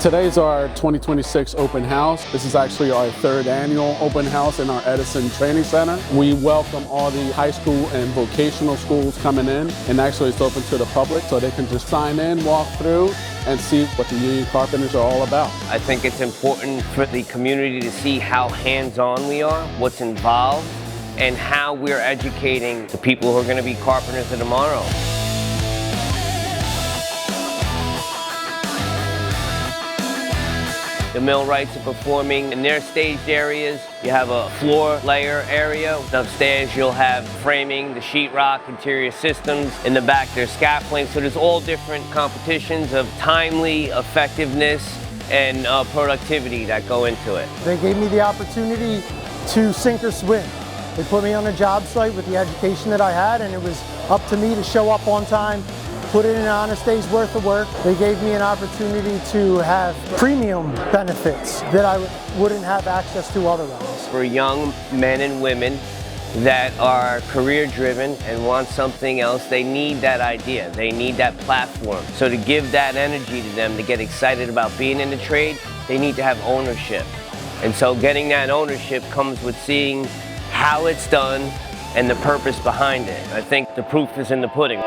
Today's our 2026 open house. This is actually our third annual open house in our Edison Training Center. We welcome all the high school and vocational schools coming in, and actually it's open to the public so they can just sign in, walk through, and see what the union carpenters are all about. I think it's important for the community to see how hands-on we are, what's involved, and how we're educating the people who are going to be carpenters of tomorrow. The millwrights are performing in their staged areas. You have a floor layer area. Upstairs you'll have framing, the sheetrock, interior systems. In the back there's scaffolding. So there's all different competitions of timely effectiveness and productivity that go into it. They gave me the opportunity to sink or swim. They put me on a job site with the education that I had, and it was up to me to show up on time, put in an honest day's worth of work. They gave me an opportunity to have premium benefits that I wouldn't have access to otherwise. For young men and women that are career driven and want something else, they need that idea. They need that platform. So to give that energy to them, to get excited about being in the trade, they need to have ownership. And so getting that ownership comes with seeing how it's done and the purpose behind it. I think the proof is in the pudding.